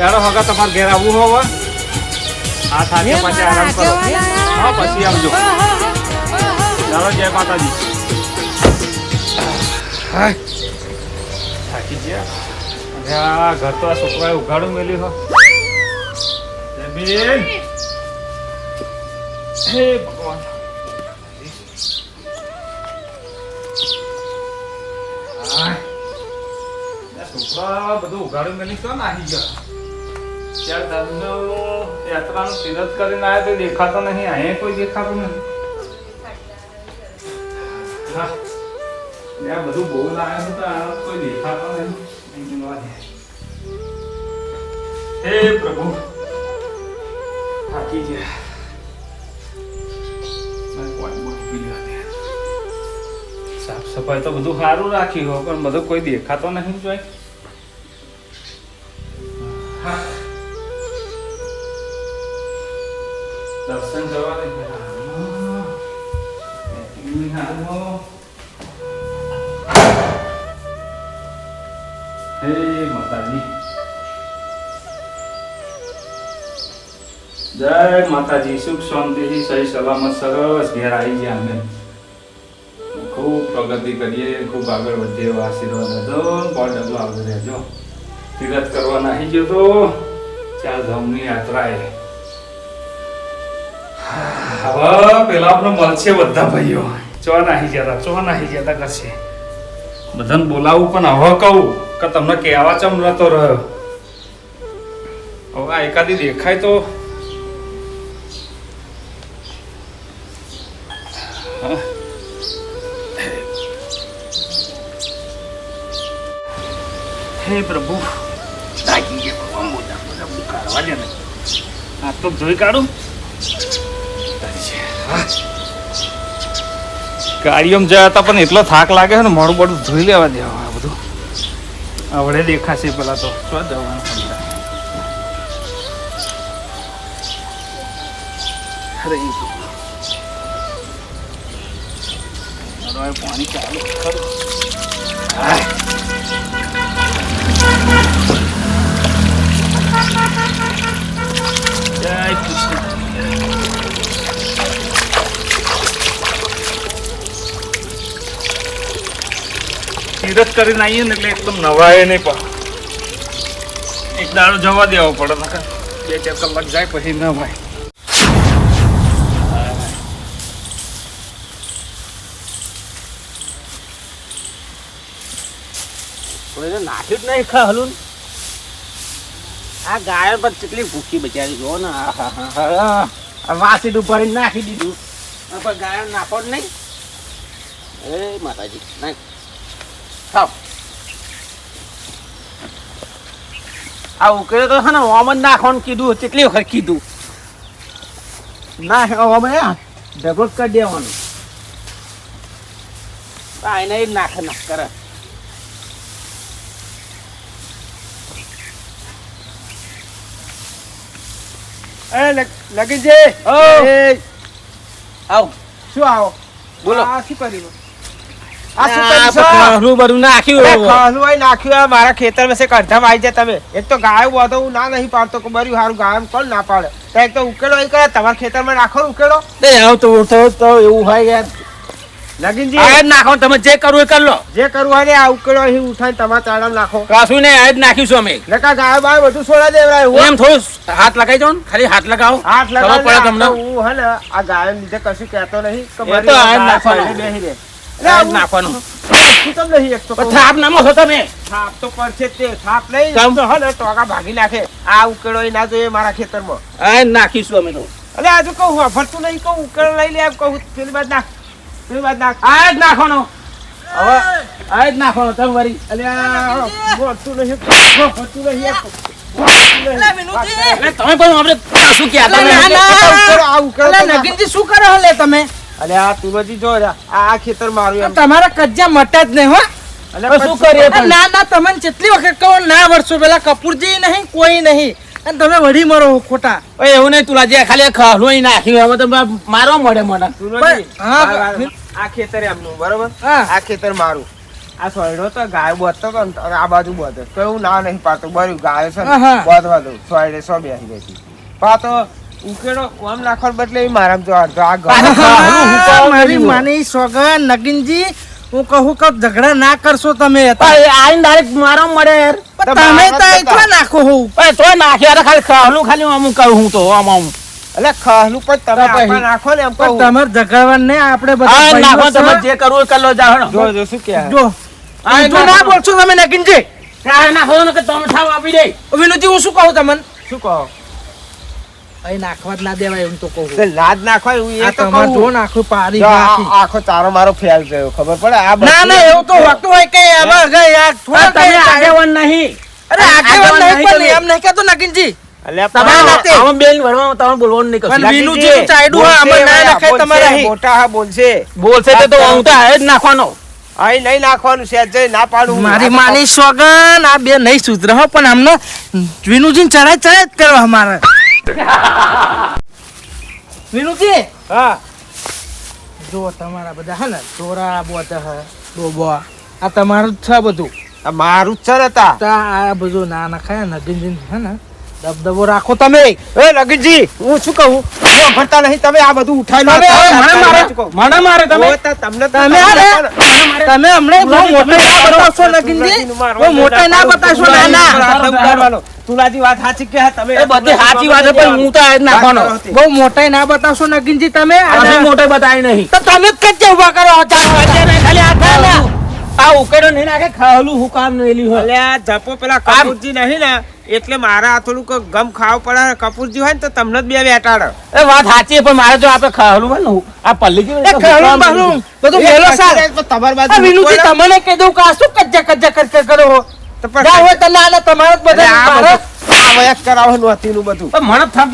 ત્યારે હગા તમારે ઘેર આવવું હોય આ થાકે પછી આરામ કરો હા પછી આવજો ચાલો જય માતાજી થાકી ગયા આ ઘર તો આ છોકરાએ ઉઘાડું મેલ્યું હો બેન હે ભગવાન છોકરા બધું ઉઘાડું મેલી તો નાહી ગયા ત્યાં ધર્મનો યાત્રાનું તીરથ કરીને આવ્યા તો દેખાતો નહીં અહીંયા કોઈ દેખાતું નહીં હા ત્યાં બધું બહુ લાવ્યા હતા આ કોઈ દેખાતો નહીં હે પ્રભુ થાકી ગયા સાફ સફાઈ તો બધું સારું રાખ્યું હોય પણ બધું કોઈ દેખાતો નહીં જોઈ દર્શન કરવા હે માતાજી જય માતાજી સુખ શાંતિથી સહી સલામત સરસ ઘેર આવી ગયા અમે ખૂબ પ્રગતિ કરીએ ખૂબ આગળ વધીએ એવા આશીર્વાદ હતો પણ ડગલો આગળ રહેજો તીરથ કરવા નાહી ગયો તો 4 ધામની યાત્રાએ હવે પેલા આપણે મળશે બધા ભાઈઓ ચો નાહી જતા કરશે બધાને બોલાવું પણ હવે કહું કે તમને કહેવા ચમ નતો રહ્યો હવે આ એકાદી દેખાય તો હે પ્રભુ થાકી ગયા કાઢવા દે ને આ તો જોઈ કાઢું ગાડીઓમાં ગયા હતા પણ એટલો થાક લાગે છે ને મોડું બધું ધોઈ લેવા દેવા આ બધું આવડે દેખાશે પેલા તો શું જવાનું અરે પાણી ચાલુ ખરું જય કૃષ્ણ તીરથ કરીને આવીએ ને એટલે એકદમ નવાય નહીં પણ એક દાડો જવા દેવો પડે નકર 2-4 કલાક જાય પછી ન ભાઈ નાખ્યું જ નહીં હલું આ ગાય પર કેટલી ભૂખી બચારી જો ને વાસી ઉપર નાખી દીધું પણ ગાય નાખો જ નહીં એ માતાજી નાખ ખાવ આ ઉકેલો તો છે ને ઓમ જ નાખવાનું કીધું કેટલી વખત કીધું ના ઓમે ઢગલો જ કરી દેવાનું એને જ નાખે નાખ કરે લગી જે આવ શું આવો બોલો આ શું કર્યું નાખ્યું મારા ખેતર માં અડધા આવી જાય તમે એક તો ગાયો બધો હું ના નહીં પાડતો કે બર્યું સારું ગાય કોણ ના પાડે એક તો ઉકેલો એ કરે તમારા ખેતર માં નાખો ઉકેલો એવું હોય યાર લગીનજી નાખો તમે જે કરવું એ કરી લો જે કરવું હોય ને આ ઉકેલો અહીં ઉઠાઈને તમારા ચાડા નાખો કશું નહીં આજ નાખીશું અમે નકા ગાય બાય બધું છોડા દેવરાય એમ થોડું હાથ લગાવી દો ને ખાલી હાથ લગાવો હાથ લગાવ પડે તમને હું હે ને આ ગાય લીધે કશું કહેતો નહીં નાખવાનું નહીં એક તો થાપ નામો છો તમે થાપ તો પડશે તે થાપ નહીં તો હે ને ટોકા ભાગી નાખે આ ઉકેલો ના જોઈએ મારા ખેતરમાં આ નાખીશું અમે તો અરે આજુ કહું ફરતું નહીં કહું ઉકેલો લઈ લે કહું પેલી બાદ નાખ આ જ નાખવાનો હવે આ જ નાખવાનો તમે વરી ફરતું નહીં તમે પણ આપણે શું નગીનજી શું કરો લે તમે અલે આ તુલજી જો આ ખેતર મારું એમ તમારા કજ્જા મટા જ નહીં હો અલે શું કરીએ ના ના તમને કેટલી વખત કહો ના વર્ષો પેલા કપૂરજી નહીં કોઈ નહીં અને તમે વળી મરો ખોટા ઓય એવું નહીં તુલા જે ખાલી ખાલું નાખ્યું હવે તો મારવા મળે મને તુલજી આ ખેતર એમનું બરોબર આ ખેતર મારું આ સોયડો તો ગાય બોધતો તો ને અને આ બાજુ બોધે તો એવું ના નહીં પાડતો બર્યું ગાય છે ને હા. બોધવા દઉં સોયડે સો બેસી રહેતી પાતો ઉકેડો આમ નાખવા બદલે ઈ મારામાં જો અડધો આ ગાય મારી માની સોગન નગીનજી હું કહું કે ઝઘડા ના કરશો તમે આઈને ડાયરેક્ટ મારા મળે યાર તમે તો એટલા નાખો હોઉં તો નાખ્યા રે ખાલી ખાલું ખાલી અમુક કહું હું તો આમ એટલે ખાલું પણ તમે તો પછી. આપવા નાખો ને એમ પણ કહું તમારે ઝઘડવાનું નહીં આપણે બધા આ નાખો ભાઈઓ તમે છે. જે કરવું એ કરી લો જાઓ જો જો શું કહે જો ઊંધું ના બોલશો તમે નગીનજી આ નાખો ને કે તમે ઠાવ આપી દે વિનોદજી હું શું કહું તમને શું કહો અહીં નાખવા જ ના દેવાય એમ તો કહું તે લાજ નાખો એવું એ આ તો તમારે જો કહું નાખું પારી જો આ નાખી. આખો તારો મારો ફેલ ગયો ખબર પડે આ ના ના એવું તો હોતું હોય કે આમાં ગઈ યાર થોડા તમે કઈ આગેવાન નહીં અરે આગેવાન નહીં પણ તમે. એમ નહીં કહેતો નગીનજી અલ્યા તમે પણ નાતે. આમાં બેન ભરવામાં તમે બોલવાનું નહીં પણ કશું વિનુજી નું ચાયડું હોય આમાં ના નખાય તમારે અહીં. મોટા હા બોલશે બોલશે તે તો હું તો આ જ નાખવાનો અહીં નહીં નાખવાનું સેજ જઈ ના પાડું મારી માની સોગન આ બે નહીં સુધરે હો પણ આમને વિનુજી ચડાય ચડાય જ કરવા મારે વિનુજી હા જો તમારા બધા હે ને ચોરા બોતા હે ડોબા આ તમારું જ છે બધું આ મારું જ છે ને તા તો આ બધું ના નખાય નગીનજી હે ને દબદબો રાખો તમે એ લગનજી હું શું કહું જો ભરતા નહીં તમે આ બધું ઉઠાઈ લો તમે મને મારે મને મારે તમે તમને તમે તમે હમણાં બહુ મોટા ના બતાવશો નગીનજી બહુ મોટા ના બતાવશો ના ના તુલાજી વાત સાચી કે તમે એ બધી સાચી વાત છે પણ હું તો આ જ નાખવાનો બહુ મોટા ના બતાવશો નગીનજી તમે આજે મોટે બતાવી નહીં તો તમે જ કચ્ચે ઉભા કરો ખાલી આ ખાલી આ ઉકેડો નહીં નાખે ખાલું હું કામ નહીં હોય અલ્યા જપો પેલા કપૂરજી નહીં ને એટલે મારા આ થોડુંક ગમ ખાવ પડે કપૂરજી હોય ને તો તમને જ બે બેટાડો એ વાત સાચી છે, પણ મારે જો આપણે ખાલું હોય ને આ પલ્લી ગયું એ ખાલું બાહલું બધું ભેલો સાર તમારી આ બાજુ વિનુજી તમને કહી દઉં કે આ શું કચ્ચા કચ્ચા કરકે કરો હો તો પણ જા હોય તો ના ના તમારે જ બધા આ મારે બધું આ વયક કરાવવાનું હતું એનું બધું પણ મને થાપ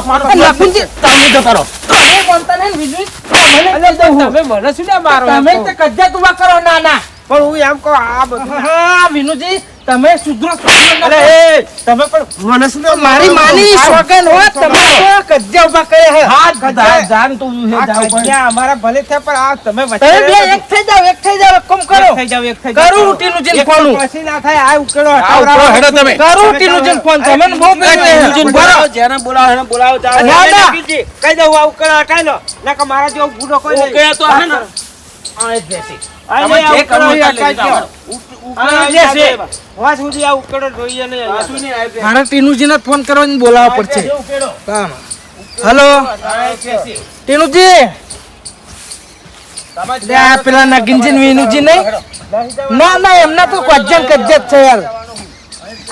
મારો એ લખુનજી, તમે તો કરો તમે બોલતા નહીં ને વિનુજી તમને કહી દઉં હું. તમે મને શું ના મારો એમ તમે કહો. તો કચ્ચા તુબા કરો ના ના પણ હું એમ કહું આ બધું હા વિનુજી તમે સુધરો અરે એ તમે પણ મને શું ના મારી માની સોગન હો તમે તો કજ્જા ઉભા કરે હે હાથ જાન તો હે આ જાવ પડે કન્યા અમારા ભલે થાય પણ આ તમે તમે બે એક થઈ જાવ કમ કરો એક થઈ જાવ એક થઈ જાવ કરું રૂટીનું જેમ ફોન પછી ના થાય આ ઉકેલો ઉકેલો હેડો તમે. કરું રૂટીનું જેમ ફોન તમે બહુ ટીનુજીને બોલાવો, જેને બોલાવો એને બોલાવો જાઓ. ના, ના. કઈ દઉં આ ઉકેલો હટાઈ લો ના કે મારા જેવો ગુનો કોઈ નહીં ઓકે તો હે ને આ જ રહેશે. આ તમે જે જે કરવું હોય ઉકેલો કરી હટાઈ દો. દો. આ જે છે. વાસ સુધી આ ઉકેલો જોઈએ નહીં આ શું નહીં આવે? મારે ટીનુજીને ફોન કરવાની બોલાવવા પડશે આ ઉકેલો. હેલો આ જ રહેશે. ટીનુજી લે આ પેલા નગીનજી ને વિનુજી નહીં ના ના એમના તો કજ્જન કજ્જત છે યાર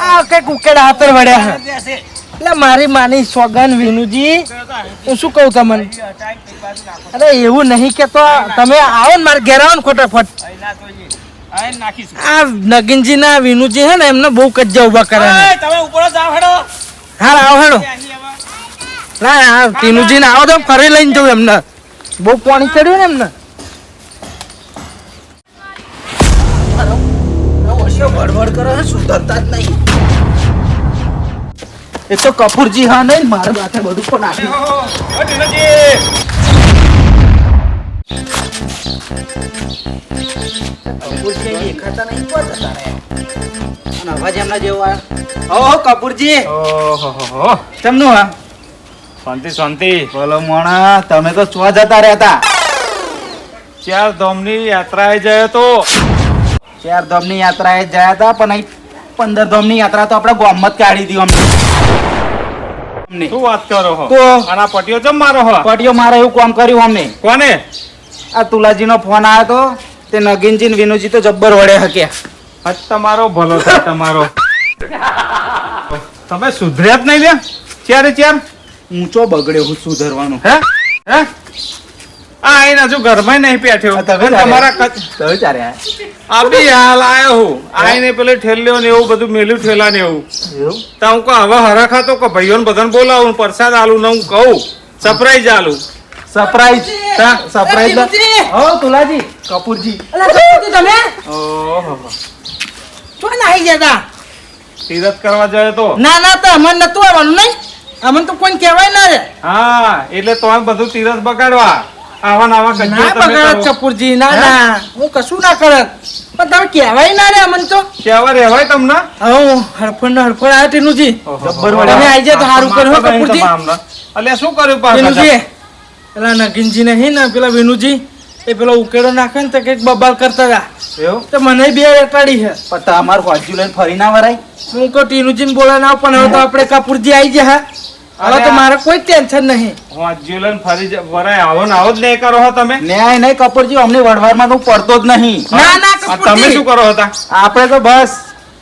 આ કઈક ઉકેડા હાથર વળ્યા છે એટલે મારી માની સોગન વિનુજી હું શું કહું તમને અરે એવું નહીં કે તો તમે આવો ને મારે ઘેર આવો ને ફટાફટ આ નગીનજી ના વિનુજી હે ને એમને બહુ કજ્જા ઉભા કરે છે. તમે ઉપર જાવ હેડો હા આવો હેડો ના ટીનુજી ને આવો તો ફરી લઈને જવું એમને બહુ પાણી ચડ્યું ને એમને વડવડ કરે છે, સુધરતા જ નહીં. એ તો કપૂરજી હા નહીં મારા માથે બધું પણ નાખ્યું. કપૂરજી દેખાતા નહીં કોણ તારે? અને અવાજ એમના જેવો આવ્યો. ઓહો કપૂરજી ઓહો કેમનું હા? શાંતિ શાંતિ બોલો મોણા, તમે તો ચો જતા રહેતા. ચાર ધામની યાત્રાએ ગયો તો 4 ધામની યાત્રાએ ગયા હતા પણ અહીં 15 ધામની યાત્રા તો આપણે ગામમાં જ કાઢી દીધી અમને. શું વાત કરો હો તો આના પટીઓ જમ મારો હો પટીઓ મારે એવું કામ કર્યું અમને. કોને આ તુલાજીનો ફોન આવ્યો તો તે નગીનજી ને વિનુજી તો જબ્બર વડે હક્યા. આજ તમારો ભલો થાય તમારો તમે સુધર્યા જ નહીં લે ચારે ચાર ઊંચો બગડ્યો હું સુધરવાનું. હે હે આ આઈને હજુ ઘરમાં નહીં બેઠ્યો તમે તમારા તમે ચારે આ બી હાલ આયો હું આઈને પેલે ઠેલ્યો ને એવું બધું મેલ્યું ઠેલા ને એવું એવું તો હું કહું હવે હરખા તો ભાઈઓને બધાને બોલાવું પ્રસાદ આલું ને હું કહું સરપ્રાઈઝ આલું સરપ્રાઈઝ સરપ્રાઈઝ હો તુલાજી કપૂરજી. તમે ઓહો શું નાહી જતા તીરથ કરવા જાય તો ના ના તો અમને નતું આવવાનું નહીં અમને તો કોઈ કહેવાય ના રે હા એટલે તો આ બધું તીરથ બગાડવા આવા નવા ના કજિયા તમે બગાડત કરો. કપૂરજી ના હું કશું ના કરત પણ તમે કહેવાય ના રે અમને તો કેવા રહેવાય તમને હું હડફડ ને હડફડ આવ્યો ટીનુજી જબ્બર તમે આવી જાય તો સારું કર્યું હો કપૂરજી એટલે શું કર્યું પાછું? વિનુજી પેલા નગીનજી નહીં ને પેલા વિનુજી એ પેલો ઉકેડો નાખે ને તો કઈક બબાલ કરતા હતા એવું? તો મને બે વેટાડી છે પણ તમારું હોજુ લઈને ફરી ના વરાય. હું કહું ટીનુજીને બોલા ના પણ હવે તો આપણે કપૂરજી આવી ગયા હવે તો મારે કોઈ ટેન્શન નહીં જ્યુલન ફરી વરાય આવો ને આવો જ નહીં કરો હો તમે. ન્યાય નહીં કપૂરજી, અમને વઢવારમાં તો પડતો જ નહીં. ના ના આ તમે કપૂરજી શું કરો હતા? આપણે તો બસ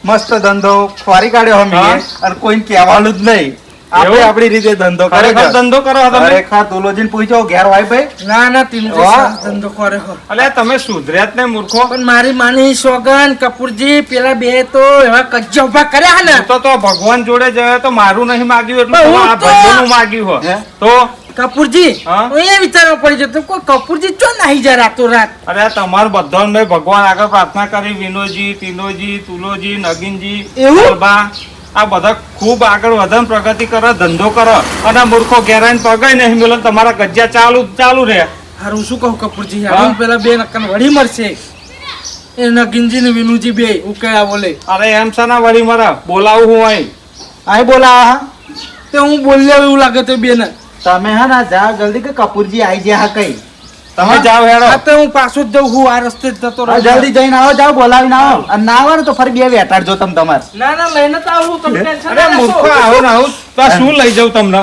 મસ્ત ધંધો ફરી કાઢ્યો અમે હા? અને કોઈને કહેવાનું જ નહીં. આપણે એવું? આપણી રીતે ધંધો ખરેખર ધંધો કરો હો તમે? ખરેખર તુલોજીને પૂછો ઘેર હોય ભાઈ. ના ના ટીનુજી વાહ. સરસ ધંધો કરે હો અલ્યા તમે સુધર્યા જ ને મૂર્ખો. પણ મારી માની સોગન કપૂરજી પેલા બે તો એવા કજ્જા ઉભા કર્યા ને તો ભગવાન જોડે જયો તો મારું નહીં માગ્યું એટલું પણ હું તમારા તો- ભાઈઓનું માગ્યું હો. હે? તો કપૂરજી હા? હું એ વિચારવા પડી જતો કોઈ કપૂરજી ચો નાહી જાય રાતો રાત અરે તમારું બધાને મેં ભગવાન આગળ પ્રાર્થના કરી. વિનોદજી, તીનોજી, તુલોજી, નગીનજી, એવું? ગરબા, આ બધા ખૂબ આગળ વધન પ્રગતિ કરો, ધંધો કરો અને મૂર્ખો ઘેરાઈને પગાય નહીં મેલો ને તમારા કજિયા ચાલુ રહે. હારું શું કહું કપૂરજી હા? હારું પેલા બે નક્કન વળી મળશે એ નગીનજી ને વિનુજી બે ઉકેળા બોલે અરે એમ શાના વળી મારા બોલાવું હું અહીં. અહીં બોલાવા હા? તે હું બોલ્યા એવું લાગે તો બે ને તમે હા ના જાઓ જલ્દી કે કપૂરજી આવી ગયા હા કઈ. તમે જાઓ હેડો. આ તો હું પાછો જ જઉં હું આ રસ્તે જ જતો હા, રહું જલ્દી જઈને આવો, જાઓ બોલાવીને આવો. અને ના આવે ને તો ફરી બે વેટાડજો તમે તમારે. ના ના લઈને તો આવું તમે ટેન્શન અરે ના લેશો. મૂર્ખો આવું ને આવું તો આ શું લઈ જાઉં તમને?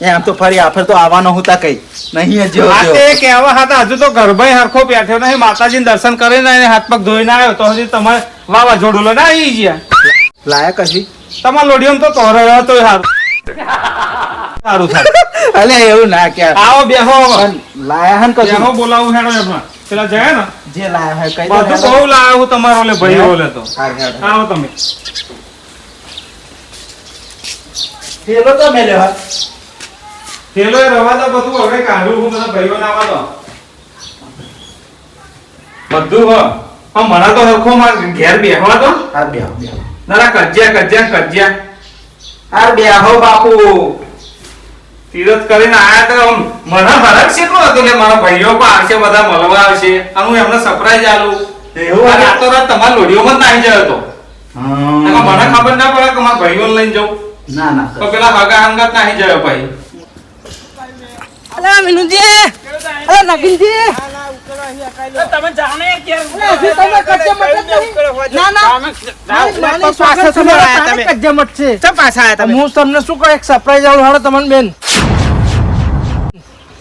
એમ તો ફરી આફર તો આવવાનો હું તા કઈ નહીં જ આ તે કહેવા હતા હજુ તો ગરભાઈ હરખો બેઠો નહીં, માતાજીને દર્શન કરીને આવીને હાથ પગ ધોઈને આવ્યો તો હજી તમારે વાવાઝોડું લઈને આવી ગયા. લાયા કશી. તમારા લોડીઓમાં તો તોરાયો તો સારું સારું થાય. અલે એવું ના કે આવો બેહો હવે. પણ લાયા હન બેહો કશું. બોલાવું હેડો એમાં. પેલા જાય ને જે લાયા હોય કઈ દો બધું હેડો. બહુ લાવ્યો હું તમારો ઓલે ભાઈ ઓલે તો. હાર હેડો. આવો તમે. થેલો તો મેલ્યો હા. થેલો એ રવા દો, બધું હવે કાઢું હું બધા ભાઈઓને આવવા દો. બધું હ પણ મને તો હરખો માર ઘેર બેહવા દો. હાર બેહો બેહો. નાના કજ્યા હાર બેહો બાપુ. તીરથ કરીને આયા તો આમ મને હરખ કેટલો હતો કે મારા ભાઈઓ પણ આવશે, બધા મળવા આવશે અને હું એમને સરપ્રાઈઝ આલું. એવું અને આ તો રાત તમારા લોડીઓમાં જ નાહી ગયો હતો. હા. મને ખબર ના પડે કે મારા ભાઈઓને લઈને જાઉં ના ના તો પેલા હગા હંગાત નાહી ગયો ભાઈ. અલા વિનુજી અલા નગીનજી તમે જાઓ ને યાર, અલા હજી તમે કજ્જા મત નહીં. ના ના મારી માની સોગન તમારા કજ્જા મત છે ચમ પાછા આયા તમે? હું તમને શું કહું એક સરપ્રાઈઝ આવું હાડો તમને બેન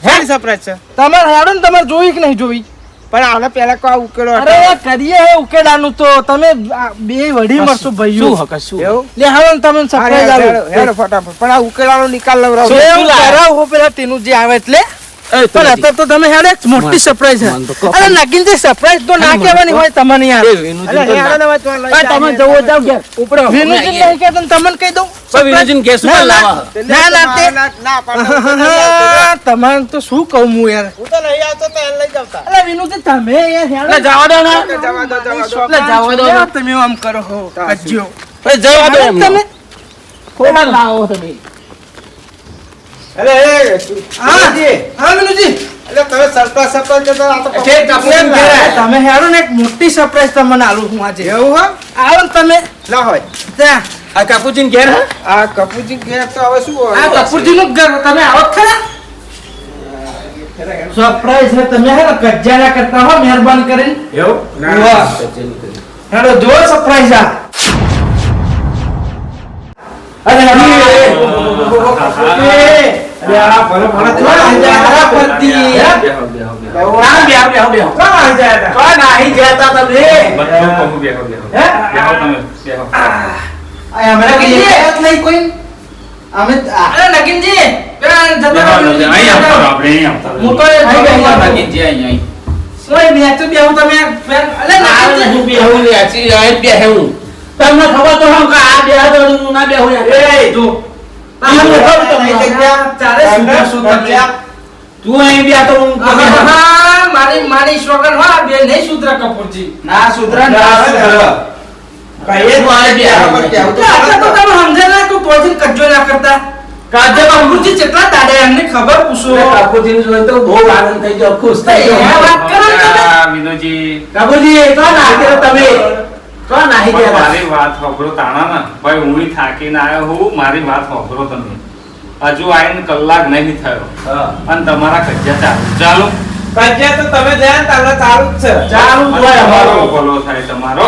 હેડી સરપ્રાઈઝ છે. તમારે હાડો ને તમારે જોઈ કે નહીં જોઈ પણ આને પહેલા કો આ ઉકેલો હતો. અરે એ કરીએ હે ઉકેડાનું તો તમે આ બે વડી મળશો ભાઈઓ શું હકે શું? એવું? લે હાડો ને તમે સરપ્રાઈઝ હેડો, આલું હેડો ફટાફટ. પણ આ ઉકેલાનો નિકાલ લવરાવો. શું શું લાયા? કરાવ હો પેલા તેનું જે આવે એટલે એ પણ અત્યારે તો તમે હેડો એક મોટી સરપ્રાઈઝ મન તો છે કહો. અરે નગીનજી સરપ્રાઈઝ તો ના કહેવાની હોય તમને યાર અરે હેડો ને હવે તો લઈ આ તમે જાય. જવો જાવ ઘેર ઉપડો. વિનુજી નહીં કે તમને કહી દઉં પણ વિનુજીને ઘેર શું ના, કરવા ના. લાવવા? ના ના તે ના પાડો. તમારે તો શું કહું હું યાર હું તો નહીં આવતો તો એને લઈ જાવતા. અરે વિનુજી તમે યાર હેડો. એટલે જવા દો ને. જવા દો, એટલે જવા દો. યાર, તમે આમ કરો હો કજ્જો એ જવા દો એમને. તમે ખોટા લાવો તમે. અરે એ હા હા વિનુજી એટલે તમે સરપ્રાઈઝ જતો આ તો ઠીક, આપણે ઘેર. તમે હેડો ને એક મોટી સરપ્રાઈઝ તમને આલું હું આજે એવું હા? આવો ને તમે ના હોય. ત્યાં આ કાકુજીને ઘેર હે? આ કપૂરજી ઘેર તો હવે શું હોય? આ કપૂરજીનું જ ઘર તમે આવો જ ખરા સરપ્રાઈઝ છે તમે હે ને કજ્જા ના કરતા હો મહેરબાની કરીને એવું? વાહ. હેડો જો સરપ્રાઈઝ આ અરે હા, હા, હા. અરે આ ભલો ભલો છો ને? આ પતિ બેહો, બેહો, બેહો. ના, બેહો, બેહો, બેહો. કોઈ નાહી જતા તમે. બધું કહું, બેહો, બેહો. હે? બેહો તમે, બેહો. આ હમણાં કઈ યાદ નહીં કોઈ? અમે અરે નગીનજી પેલા જતો બેહો, રહો, બેહો. અહીં આવતા રહો, આપણે અહીં આવતા રહો. હું તો એ ભાઈ બેહવા નગીનજી અહીં. ઓય બે તો બેહું તમે અરે આ નગીનજી નહીં બેહું લે, આછી અહીં બેહું. તમને ખબર તો હમ કે આ બેહા તો હું ના બેહું યાર. એ જો તમને ખબર તો નહીં નહીં. જગ્યા. ચાલે સુધા સુધા જગ્યા. તું અહીં બેહા તો હું આહા, મારી મારી શોગન હા બે નહીં સુધરા કપૂરજી ના સુધરા ના સુધરા. કહીએ તો મારે આ બેહા. બરાબર કહેવું તો આટલા તો તમે સમજે ના તું તોજીને કજ્જો ના કરતા કાજે બાપુજી કેટલા દાડે એમને ખબર પૂછો કાકુજીને જોઈને તો બહુ આનંદ થઈ ગયો, ખુશ થઈ એ ગયો. વાત કરો ને તમે. આ વિનોદજી કાકુજી તો નાહી ગયા તમે, તો નાહી પણ ગયા. મારી વાત સાંભળો તાણા ને ભાઈ, હું થાકીને આવ્યો હું, મારી વાત સાંભળો તમે. હજુ આઈને કલાક નહીં થયો હા. અને તમારા કજ્જા ચાલુ કજ્જા તો તમે ધ્યાન તમને ચાલુ જ છે. ચાલુ જ હોય તમારો અમારો. ભલો થાય તમારો.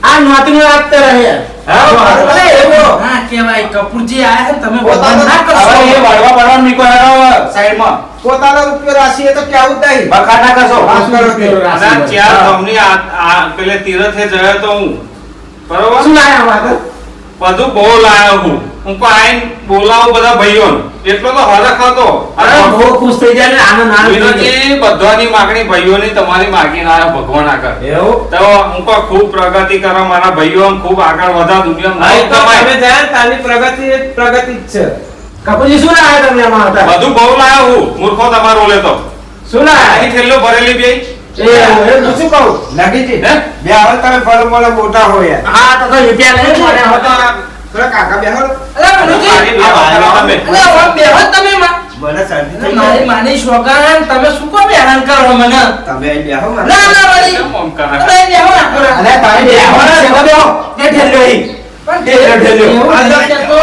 આ નોતની વાત કરે છે. હા, બરાબર. અરે એવો. ના કહેવાય કપૂરજી આયા છે ને, તમે પોતાનો બધા ના કરશો. હવે એ વળવા વળવા નીકળો સાઈડમાં. પોતાનો રૂપિયો રાશિએ તો કેવું જ નહીં. બખાટ ના કરશો. વાત કરો તે. અને આ ચાર ગામની પેલે તીરથે ગયો તો હું, બરોબર? શું લાયા વાત? બધું બહુ લાયો હું તો આઈને બોલાવું બધા ભાઈઓને, એટલો તો હરખ હતો. અરે બહુ ખુશ થઈ જાય ને, આનંદ આનંદ થઈ જાય. વિનોદજી, બધાની માગણી ભાઈઓની તમારી માગીને આવ્યો ભગવાન આગળ. એવું? તો હું કહું ખૂબ પ્રગતિ કરો મારા ભાઈઓ, ખૂબ આગળ વધા દુનિયામાં. અહીં તો તમે ધ્યાન તારી પ્રગતિ જ પ્રગતિ જ છે. કાકુજી શું લાયા તમે આમાં હતા? બધું બહુ લાયો હું, મૂર્ખો તમારો લેતો. શું લાયા? અહીં થેલો ભરેલી બે. એ હું શું કહું? લાગીજી હે? બે હવે તમે ફળ મળે મોટા હોય યાર. હા તો રૂપિયા લઈને પડ્યા હતા. થોડા કાકા બેહો. અરે મનુજી, મારી બે વાપરો તમે. અરે હવે બેહો તમે માં. મને શાંતિ અરે મારી માની સોગન, તમે શું કામ હેરાન કરો મને? તમે અહીં બેહો મને. ના ના વળી. કેમ આમ કરે? તમે બેહો ના કરો. અરે તારી બેહો ને, સેવા બેહો. તે ઠેલ્યો અહીં. પણ ઠેલ્યો, ઠેલ્યો. એવું નથી કહેતો.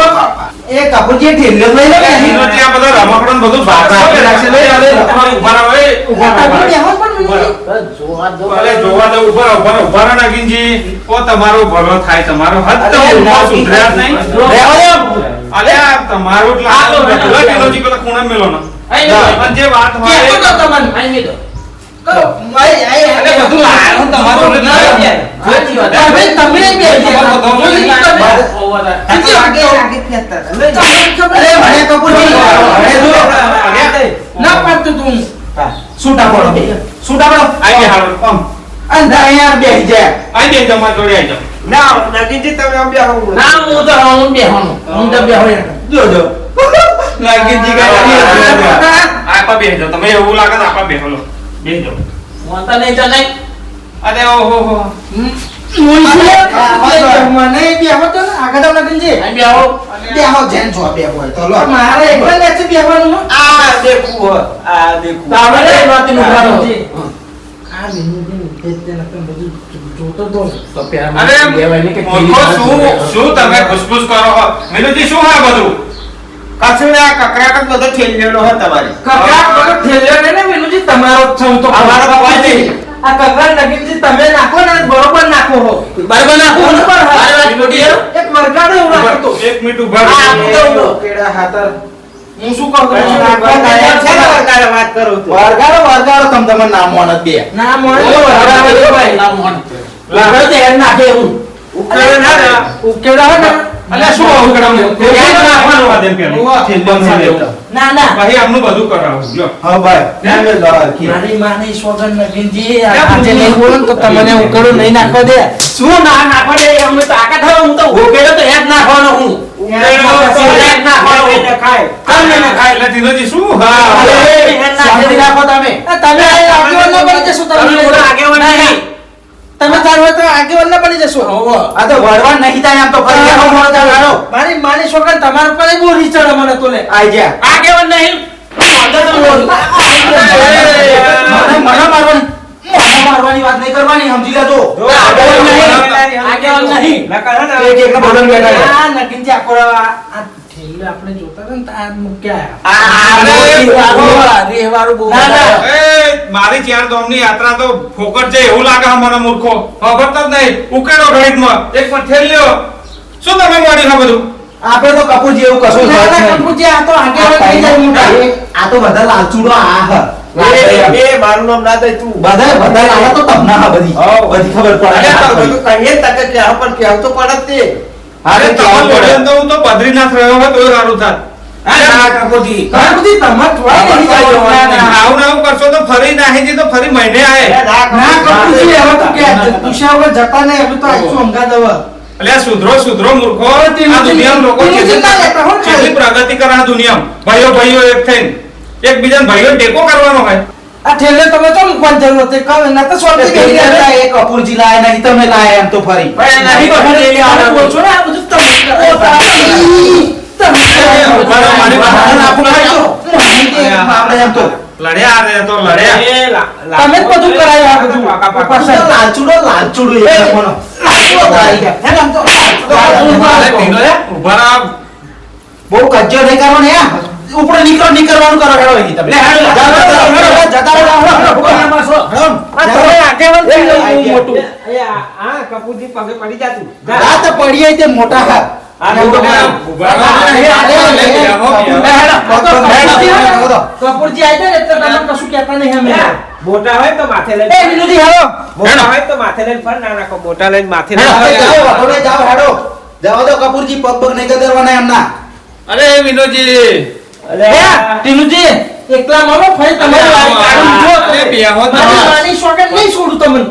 એ કાકુજી ઠેલ્યો લઈ લો ને અહીં. વિનોદજી, આ બધા રમકડું ને બધું બહાર રાખે, રાખે, લઈ લો, લઈ લો. ઉભા રહો, એ, ઉભા રહો, તમે ઉભા રહો. બેહો પણ મનુજી. જોવા દો. અરે જોવા દો, ઉભા રહો, ઉભા રહો, ઉભા રહો નાગીનજી. ઓ તમારો ભલો થાય, તમારો હદ તો અરે, ઉભા સુધર્યા જ નહીં. બેહો ને. અલે આ તમારું એટલે આ લો, પેલા વિનોદજી પેલા ખૂણે મેલો ને. અહીં મેલો. અને જે વાત હોય બેહો તો તમને. અહીં મેલો. કહો, અહીં, અહીં, અરે બધું લાયો ને તમારું એટલે ના, લાયો. સાચી વાત. તમે તમે બેહો. તમે તમે. આગે આગે ફેંકતા હતા. લઈ જાઓ. અરે ભણે કાકુજી. ભણે જો. ના પાડતું તું. છૂટા પડો બે. છૂટા પડો. આઈ ગયા હાલો, આમ. અંદર અહીંયા બેસી જાય. આઈ ગયા તમારી જોડે આઈ જાઓ. ના નાગીજી તમે આમ બેહો. ના હું તો હું બેહવાનું. હું તો બેહો. જોજો. નાગીજી આપા બેસી જાઓ. તમે એવું લાગે તો આપા બેસો લો. બેસી જાઓ. મોતા નહીં તો નહીં. અરે ઓહો હો. મને બેહો તો ને, આગળ તો નકલજી. અહીં બેહો. બેહો જેન છો બેહો હોય તો લો. મારે એકલા લેશે બેહવાનું હો. આ દેખું હો. આ દેખું. તાવડે નહીં નોતી નુકરાનો. આ વિનોદજી તે નકલ બધું જોતો તો ને. તો પેલા અરે કહેવાય ને કે મૂર્ખો, શું તમે ખુશખુશ કરો છો? વિનોદજી, શું હા બધું? કશું ને આ કકરાટ જ બધો ઠેલ્યેલો હો તમારી. કકડાટ બધો ઠેલ્યો ને વિનોદજી, તમારો જ છે હું તો અમારો તો કોઈ નહીં. આ કકડાટ નગીનજી તમે નાખો ને બરોબર નાખો હો. બરાબર નાખો ને. બરોબર હા. મારી વાત ખોટી છે? એક વરગાડો એવું રાખતો. એક મિનિટ ઉભા આ રહો. આપી દઉં તો. કેળા હાથર. હું શું કહું છું? વરગાડો વાત કરો તો. વરગાડો તમ તમાર નામ મોનત બે. ના મોડે ઓ, વરગાડો બે ભાઈ, નામ મોનત. લાકડો તો હેડ નાખે એવું. ઉકેલો ના ને. ઉકેડા હો ને. અલ્યા શું આવું કરાવું? યાદ રાખવાનું. આ દેમ પેલું. ઉવ્વ. છેલ્લે નહીં લેતો. ના ના પછી આમનું બધું કરાવું. જો. હા ભાઈ. ધ્યાન જ રાખી. મારી માની સોગન નગીનજી આજે નહીં બોલો ને તો તમને ઉકેડો નહીં નાખો દે. શું ના નાખો દે અમને તાકાત હોય હું તો હોકેલો તો હેડ નાખવાનો હું. હેડ નાખવાનો. ખાય. તમને ન ખાય. એટલે ધીરોજી શું? હા. અરે, હેડ નાખી નાખો તમે. તમે આગેવાન ના બની જશો તમે બોલો આગેવાન નહીં. તમે ચાર હોય તો આગેવાન ના બની જશો. આ તો વળવા નહીં થાય આમ તો ફરી આવો મોણો ચાલો. મારી માની સોગન તમારા પર બહુ રીચડ મને તો લે. આઈ જા. આગેવાન નહીં. અંદર તો બોલ. મને મારવાની. મને મારવાની વાત નહીં કરવાની સમજી લેજો. આગેવાન નહીં. આગેવાન નહીં. એક એકને બોલન બેઠા છે. આ નગીનજી આખો આ ઠેલો આપણે જોતા હતા ને તાર મૂક્યા. ના, ના. એ મારી ચાર ધામની યાત્રા તો ફોકટ છે એવું લાગે છે મને મૂર્ખો. ખબર તો જ નહીં. ઉકેડો ઘડીકમાં. એક પણ ઠેલ્યો. શું તમે મોડી છે બધું? આપણે તો કપૂરજી એવું કશું ના, વાત ના, નહીં. કંકુજી, આ તો આગેવાન થઈ જાય મોટા. આ તો બધા લાલચુડો આ હ. એ મારું નામ ના દે તું. બધા લાલા તો તમને હા બધી બધી ખબર પડે. અરે તમે તો કહીએ તકે કે હા પણ કહેવું તો પડે જ તે. અરે તમારા જોડે તો હું તો બદ્રીનાથ રહ્યો હોત તોય સારું થાત. ના કપૂરજી. કંકુજી, તમારે થોડા નહીં જાય. ના, ના. આવું ને આવું કરશો તો ફરી નાહી જી તો ફરી મહિને આય. ના, કંકુજી, હવે તો કે તુષા વગર જતા નહીં, હવે તો આખું અંગાત હવે. અલ્યા સુધરો મૂર્ખો. આ દુનિયામાં લોકો ટીવી ના લેતા હો ને. કેટલી પ્રગતિ કરે આ દુનિયામાં. ભાઈઓ એક થઈને એકબીજાને ભાઈઓ ટેકો કરવાનો હોય. આ ઠેલે તમે તો મૂકવાની જરૂર હતી. કહો ના તો સોટી ગઈ રહ્યા. એ કપૂરજી લાયા નહીં તમે લાયા એમ તો ફરી. ભાઈ, નહીં તો ફરી લઈ તમે આવવાનું. બોલશો ને, આ બધું તમે કરો. તમે તમે જ બધું કરાયું આ બધું પસંદ. લાલચુડો એક નંબરનો. ઉભા રહો. બહુ કજ્જો નહીં કરવાનો ને ઉપર નીકળવાનું કરો હેડો અહીં તમે જતા રહો આ તમે આગેવાન થઈ ગયું મોટું. આ કપૂરજી પગે પડી જાતું રાત પડીએ તે મોટા હા કપૂરજી આવી જાય ને એટલે તમે કશું કહેતા નહીં અમે. મોટા હોય તો માથે લઈને એ વિનુજી હેલો. મોટા હોય તો માથે લઈને ફર ના નાખો મોટા લઈને માથે જાઓ હેડો જાઓ તો કપૂરજી પગ નહીં કદરવાના એમના અરે વિનોદજી ટીનુજી એકલા માનો ફરી તમારી વારી કાઢું જો અરે બેહો તમે. મારી માની સોગંદ નહીં છોડું તમને.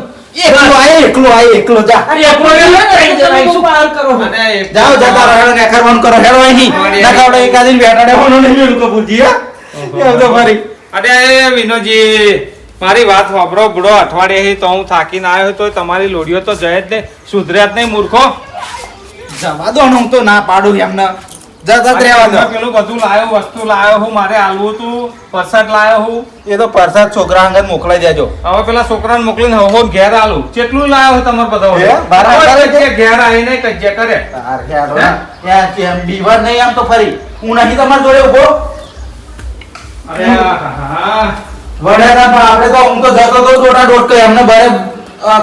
એકલો જા અરે એકલો નહીં હોય ને, તમે શું બહાર કરો છો? અને એક- જાઓ જતા રહો હેડો ને કરવાનું કરો હેડો અહીં નખાવડે એકાદીન બેઠાડે નહીં મેળું કપૂરજી હા એમ તો ફરી અરે વિનોદજી મારી વાત સાંભળો બુડો અઠવાડિયે તો હું થાકીને આવ્યો તો તમારી લોડીઓ તો જય જ નહીં સુધર્યા જ નહીં મૂર્ખો. જવા દો ને હું તો ના પાડું એમને જતા જ રહેવા દો પેલું બધું લાયો વસ્તુ લાયો હું મારે આલવું હતું પ્રસાદ લાયો હું એ તો પ્રસાદ છોકરા અંગત મોકલાઈ દેજો હવે પેલા છોકરાને મોકલીને હો ઘેર આલું કેટલું લાયો છે તમારે બધા હે? બરાબર હવે છે. કજ્જે ઘેર આવીને કજ્જે કરે ત્યાં કેમ બીવાર નહીં આમ તો ફરી હું નહીં તમારા જોડે ઉભો અરે આહાહા. વડાના પણ આપણે તો હું તો જતો તો જોડા દોડ કે એમને બારે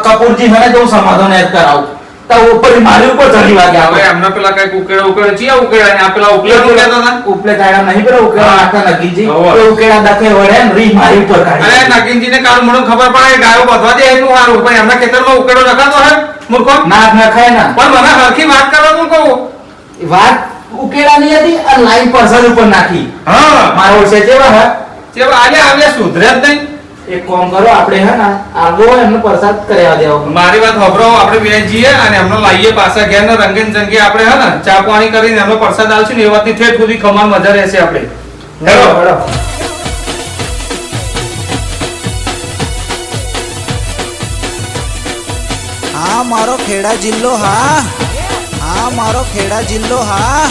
કપૂરજી મને જો સમાધાન જ કરાવું તો ઉપર મારી ઉપર ચડી વાગે હવે આવે એમને પેલા કઈક ઉકેડા ચિયા ઉકેડા ને આ પેલા ઉકેલા ઉકેલા હતા ઉપલે કાઢા નહીં પેલા ઉકેડા આખા નગીજી હોવે. તો ઉકેડા દખે વડે ને રી મારી ઉપર અરે કાઢી નગીનજીને કાલ મને ખબર પડે ગાયો બધવા દે એટલું સારું પણ એમના ખેતરમાં ઉકેડો નખાતો હે મૂર્ખો ના નખાય ના પણ મને હરખી વાત કરવાનું કહું વાત ઉકેડા ની હતી અને લાઈન પરસદ ઉપર નાખી હા મારો છે જેવા હા તે આજે આવ્યા સુધર્યા જ નહીં એક કામ કરો આપણે હે ને આગો એમને પ્રસાદ કર્યા દેવો મારી વાત સાંભળો આપણે બે જઈએ અને એમનો લાવીએ પાછા ઘેર ને રંગીન જંગી આપણે હે ને ચા પાણી કરીને એમનો પ્રસાદ આવશે ને એ વાતની ઠેઠ સુધી ખમાન મજા રહેશે આપણે હેડો હેડો હા મારો ખેડા જિલ્લો હા મારો ખેડા જિલ્લો હા